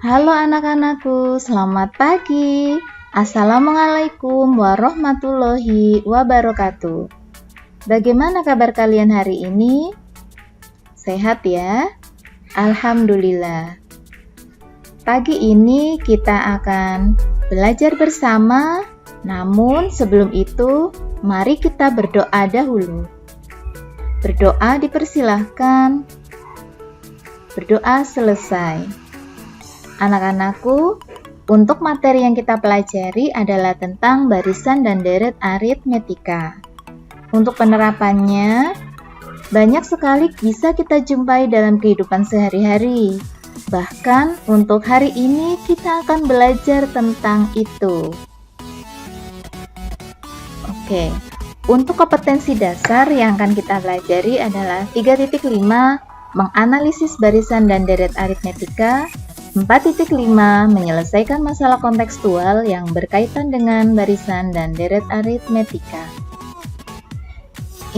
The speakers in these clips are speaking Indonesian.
Halo anak-anakku, selamat pagi. Assalamualaikum warahmatullahi wabarakatuh. Bagaimana kabar kalian hari ini? Sehat ya? Alhamdulillah. Pagi ini kita akan belajar bersama, namun sebelum itu, mari kita berdoa dahulu. Berdoa dipersilahkan. Berdoa selesai. Anak-anakku, untuk materi yang kita pelajari adalah tentang barisan dan deret aritmetika. Untuk penerapannya, banyak sekali bisa kita jumpai dalam kehidupan sehari-hari. Bahkan untuk hari ini kita akan belajar tentang itu. Oke, untuk kompetensi dasar yang akan kita pelajari adalah 3.5 menganalisis barisan dan deret aritmetika, 4.5 menyelesaikan masalah kontekstual yang berkaitan dengan barisan dan deret aritmetika.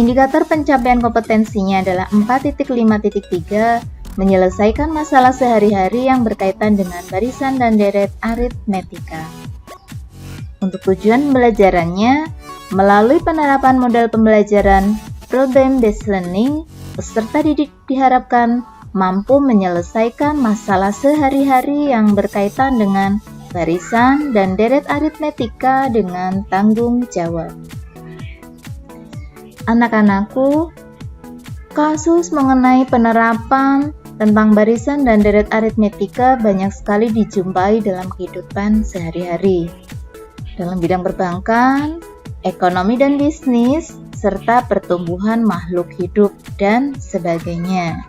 Indikator pencapaian kompetensinya adalah 4.5.3 menyelesaikan masalah sehari-hari yang berkaitan dengan barisan dan deret aritmetika. Untuk tujuan pembelajarannya, melalui penerapan model pembelajaran problem-based learning, peserta didik diharapkan mampu menyelesaikan masalah sehari-hari yang berkaitan dengan barisan dan deret aritmetika dengan tanggung jawab. Anak-anakku, kasus mengenai penerapan tentang barisan dan deret aritmetika banyak sekali dijumpai dalam kehidupan sehari-hari. Dalam bidang perbankan, ekonomi dan bisnis, serta pertumbuhan makhluk hidup, dan sebagainya.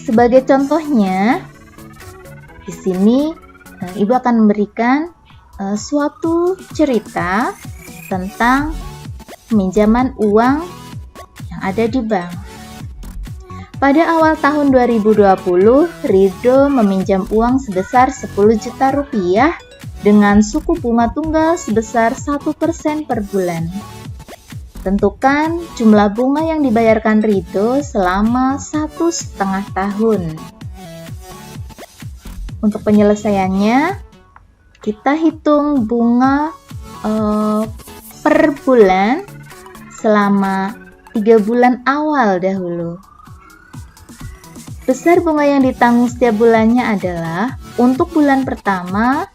Sebagai contohnya, di sini Ibu akan memberikan suatu cerita tentang peminjaman uang yang ada di bank. Pada awal tahun 2020, Rido meminjam uang sebesar 10 juta rupiah dengan suku bunga tunggal sebesar 1% per bulan. Tentukan jumlah bunga yang dibayarkan Rido selama 1,5 tahun. Untuk penyelesaiannya, kita hitung bunga per bulan selama 3 bulan awal dahulu. Besar bunga yang ditanggung setiap bulannya adalah untuk bulan pertama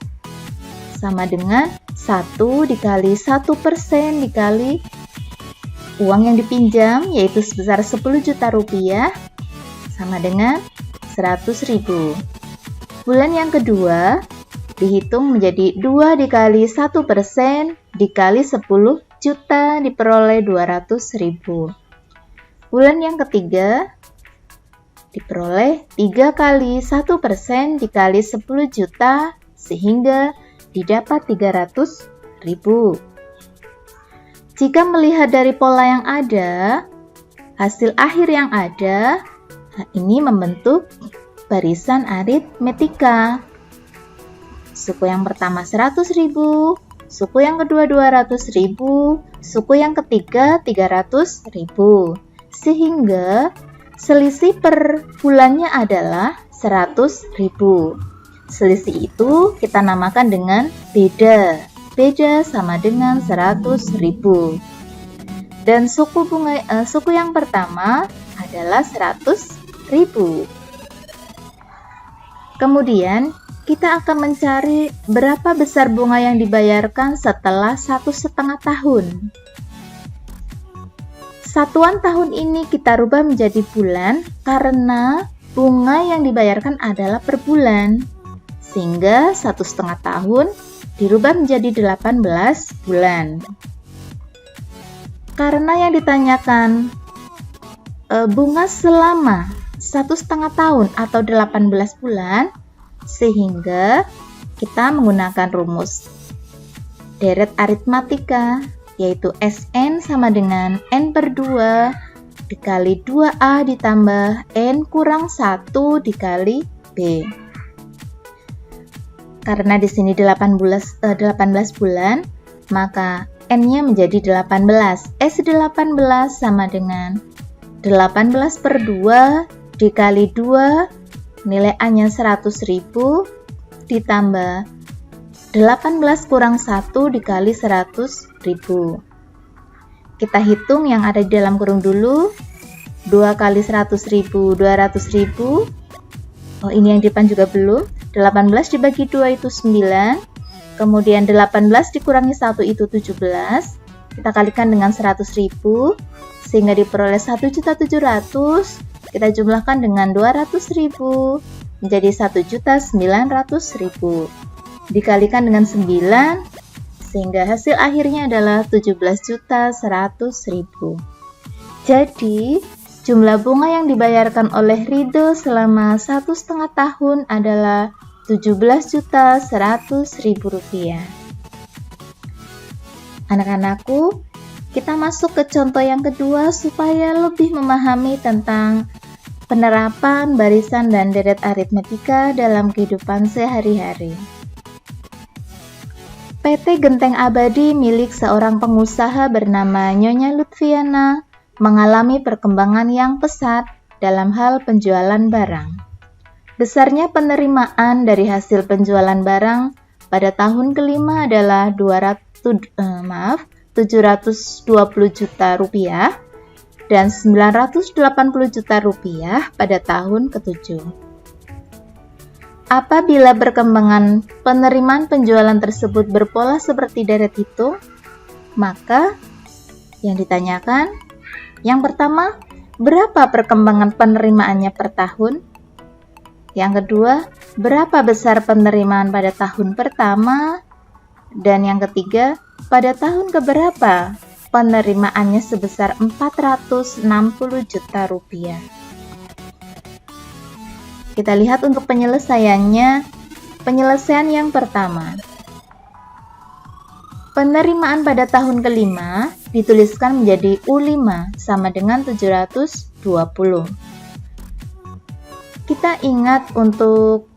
sama dengan 1 dikali 1% dikali uang yang dipinjam, yaitu sebesar 10 juta rupiah, sama dengan 100.000. Bulan yang kedua dihitung menjadi 2 dikali 1% dikali 10 juta diperoleh 200.000. Bulan yang ketiga diperoleh 3 kali 1% dikali 10 juta sehingga didapat 300.000. Jika melihat dari pola yang ada, hasil akhir yang ada, ini membentuk barisan aritmetika. Suku yang pertama 100.000, suku yang kedua 200.000, suku yang ketiga 300.000. Sehingga selisih per bulannya adalah 100.000. Selisih itu kita namakan dengan beda. Beda sama dengan 100.000. Dan suku yang pertama adalah 100.000. Kemudian kita akan mencari berapa besar bunga yang dibayarkan setelah 1,5 tahun. Satuan tahun ini kita rubah menjadi bulan karena bunga yang dibayarkan adalah per bulan. Sehingga 1,5 tahun dirubah menjadi 18 bulan. Karena yang ditanyakan bunga selama 1,5 tahun atau 18 bulan, sehingga kita menggunakan rumus deret aritmatika, yaitu Sn sama dengan N per 2 dikali 2A ditambah N kurang 1 dikali B. Karena di sini 18 bulan, maka N-nya menjadi 18. S18 sama dengan 18 per 2 dikali 2 nilai A-nya 100.000 ditambah 18 kurang 1 dikali 100.000. Kita hitung yang ada di dalam kurung dulu. 2 kali 100.000, 200.000. Oh, ini yang di depan juga belum. 18 dibagi 2 itu 9. Kemudian 18 dikurangi 1 itu 17. Kita kalikan dengan 100.000 sehingga diperoleh 1.700.000. Kita jumlahkan dengan 200.000 menjadi 1.900.000. Dikalikan dengan 9 sehingga hasil akhirnya adalah 17.100.000. Jadi, jumlah bunga yang dibayarkan oleh Ridho selama 1,5 tahun adalah Rp17.100.000. Anak-anakku, kita masuk ke contoh yang kedua supaya lebih memahami tentang penerapan barisan dan deret aritmetika dalam kehidupan sehari-hari. PT Genteng Abadi milik seorang pengusaha bernama Nyonya Lutfiana mengalami perkembangan yang pesat dalam hal penjualan barang. Besarnya penerimaan dari hasil penjualan barang pada tahun kelima adalah 720 juta rupiah dan 980 juta rupiah pada tahun ke-7. Apabila perkembangan penerimaan penjualan tersebut berpola seperti deret hitung, maka yang ditanyakan, yang pertama, berapa perkembangan penerimaannya per tahun? Yang kedua, berapa besar penerimaan pada tahun pertama? Dan yang ketiga, pada tahun keberapa penerimaannya sebesar 460 juta rupiah. Kita lihat untuk penyelesaiannya. Penyelesaian yang pertama. Penerimaan pada tahun kelima dituliskan menjadi U5 sama dengan 720. Kita ingat untuk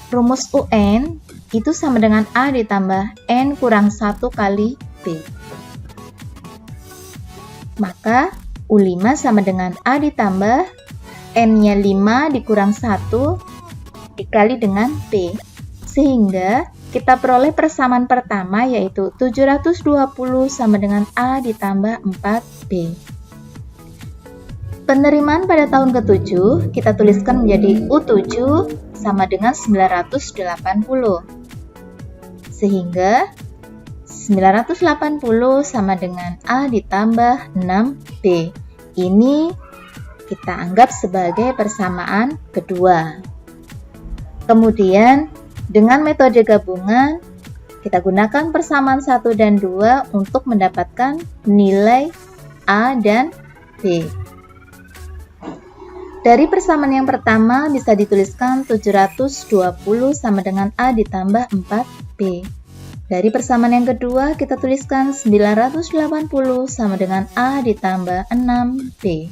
rumus UN itu sama dengan A ditambah N kurang 1 kali B. Maka U5 sama dengan A ditambah N-nya 5 dikurang 1 dikali dengan B. Sehingga kita peroleh persamaan pertama yaitu 720 sama dengan A ditambah 4B. Penerimaan pada tahun ke-7 kita tuliskan menjadi U7 sama dengan 980. Sehingga 980 sama dengan A ditambah 6B. Ini kita anggap sebagai persamaan kedua. Kemudian, dengan metode gabungan, kita gunakan persamaan 1 dan 2 untuk mendapatkan nilai A dan B. Dari persamaan yang pertama bisa dituliskan 720 sama dengan A ditambah 4B. Dari persamaan yang kedua, kita tuliskan 980 sama dengan A ditambah 6B.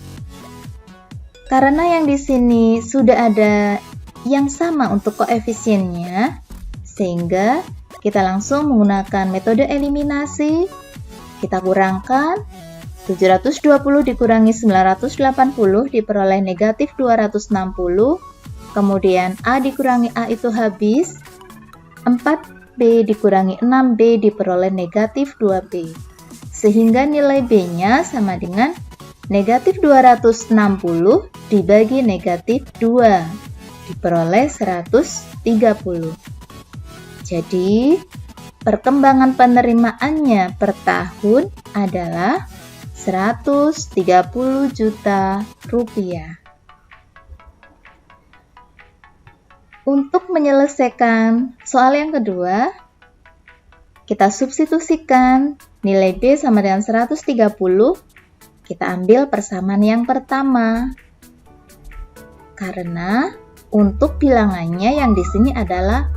Karena yang di sini sudah ada yang sama untuk koefisiennya, sehingga kita langsung menggunakan metode eliminasi. Kita kurangkan 720 dikurangi 980 diperoleh negatif 260. Kemudian A dikurangi A itu habis. 4B dikurangi 6B diperoleh negatif 2B. Sehingga nilai B-nya sama dengan negatif 260 dibagi negatif 2. Diperoleh 130. Jadi, perkembangan penerimaannya per tahun adalah 130 juta rupiah. Untuk menyelesaikan soal yang kedua, kita substitusikan nilai B sama dengan 130. Kita ambil persamaan yang pertama. Karena untuk bilangannya yang di sini adalah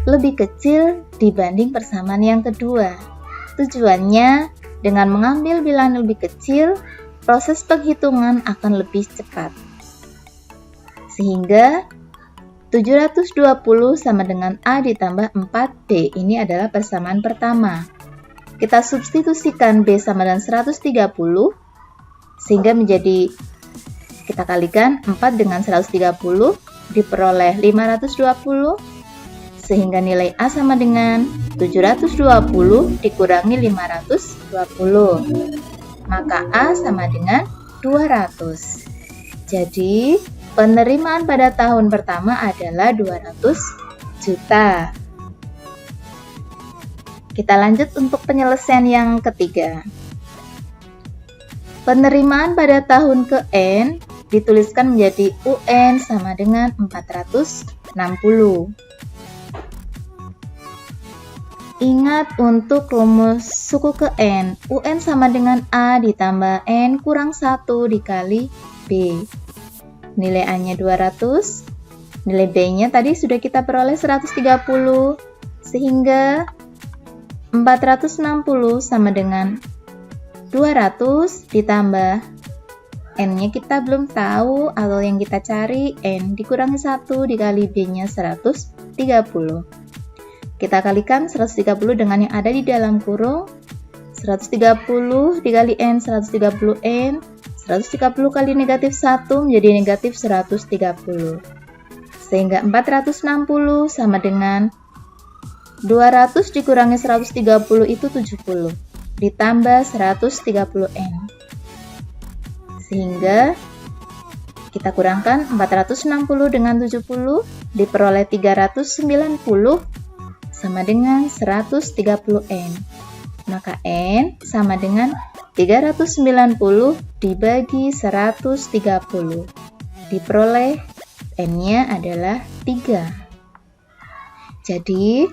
lebih kecil dibanding persamaan yang kedua. Tujuannya, dengan mengambil bilangan lebih kecil, proses penghitungan akan lebih cepat. Sehingga 720 sama dengan A ditambah 4B. Ini adalah persamaan pertama. Kita substitusikan B sama dengan 130, sehingga menjadi, kita kalikan 4 dengan 130, diperoleh 520, sehingga nilai A sama dengan 720 dikurangi 520. Maka A sama dengan 200. Jadi, penerimaan pada tahun pertama adalah 200 juta. Kita lanjut untuk penyelesaian yang ketiga. Penerimaan pada tahun ke-N dituliskan menjadi UN sama dengan 460. Ingat untuk rumus suku ke-N, UN sama dengan A ditambah N kurang 1 dikali B. Nilai A-nya 200, nilai B-nya tadi sudah kita peroleh 130, sehingga 460 sama dengan 200 ditambah N-nya kita belum tahu, atau yang kita cari N dikurangi 1 dikali B-nya 130. Kita kalikan 130 dengan yang ada di dalam kurung. 130 dikali N, 130N. 130 kali negatif 1 menjadi negatif 130. Sehingga 460 sama dengan 200 dikurangi 130 itu 70, ditambah 130N. Sehingga kita kurangkan 460 dengan 70, diperoleh 390 sama dengan 130N. Maka N sama dengan 390 dibagi 130. Diperoleh N-nya adalah 3. Jadi,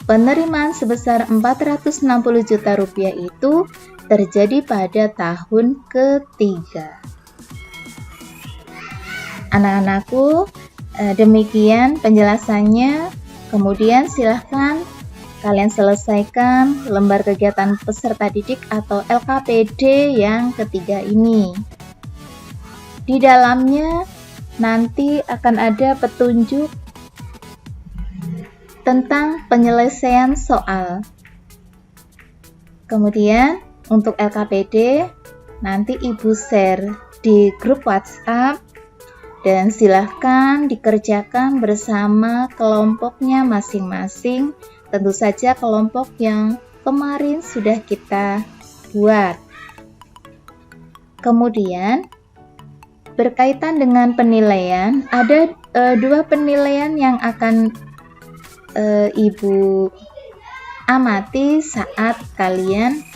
penerimaan sebesar 460 juta rupiah itu terjadi pada tahun ketiga. Anak-anakku, demikian penjelasannya. Kemudian silahkan kalian selesaikan lembar kegiatan peserta didik atau LKPD yang ketiga ini. Di dalamnya nanti akan ada petunjuk tentang penyelesaian soal. Kemudian untuk LKPD nanti Ibu share di grup WhatsApp dan silahkan dikerjakan bersama kelompoknya masing-masing. Tentu saja kelompok yang kemarin sudah kita buat. Kemudian berkaitan dengan penilaian, ada 2 penilaian yang akan Ibu amati saat kalian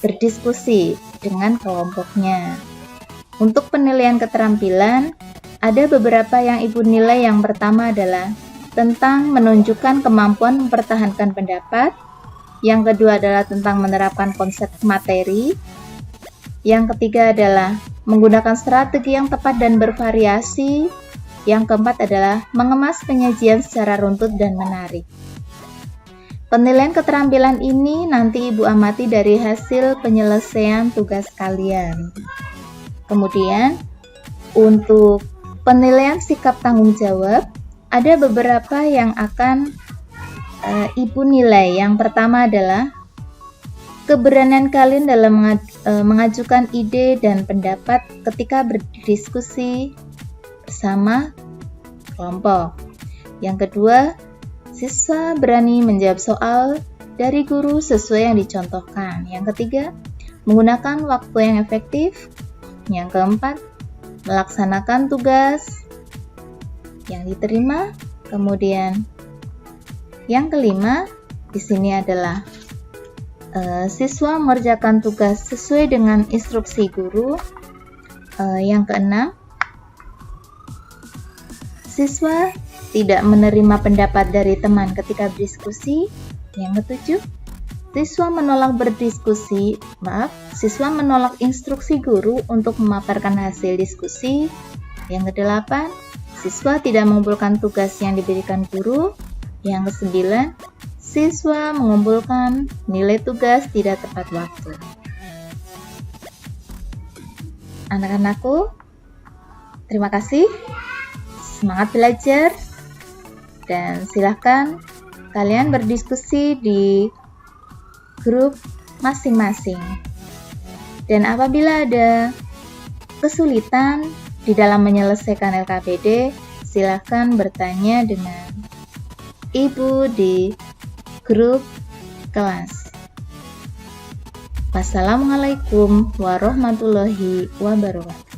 berdiskusi dengan kelompoknya. Untuk penilaian keterampilan, ada beberapa yang Ibu nilai. Yang pertama adalah tentang menunjukkan kemampuan mempertahankan pendapat. Yang kedua adalah tentang menerapkan konsep materi. Yang ketiga adalah menggunakan strategi yang tepat dan bervariasi. Yang keempat adalah mengemas penyajian secara runtut dan menarik. Penilaian keterampilan ini nanti Ibu amati dari hasil penyelesaian tugas kalian. Kemudian, untuk penilaian sikap tanggung jawab, ada beberapa yang akan Ibu nilai. Yang pertama adalah keberanian kalian dalam mengajukan ide dan pendapat ketika berdiskusi bersama kelompok. Yang kedua, siswa berani menjawab soal dari guru sesuai yang dicontohkan. Yang ketiga, menggunakan waktu yang efektif. Yang keempat, melaksanakan tugas yang diterima. Kemudian yang kelima di sini adalah siswa mengerjakan tugas sesuai dengan instruksi guru. Yang keenam, siswa tidak menerima pendapat dari teman ketika berdiskusi. Yang ketujuh, siswa menolak instruksi guru untuk memaparkan hasil diskusi. Yang kedelapan, siswa tidak mengumpulkan tugas yang diberikan guru. Yang kesembilan, siswa mengumpulkan nilai tugas tidak tepat waktu. Anak-anakku, terima kasih. Semangat belajar dan silahkan kalian berdiskusi di grup masing-masing. Dan apabila ada kesulitan di dalam menyelesaikan LKPD, silahkan bertanya dengan Ibu di grup kelas. Wassalamualaikum warahmatullahi wabarakatuh.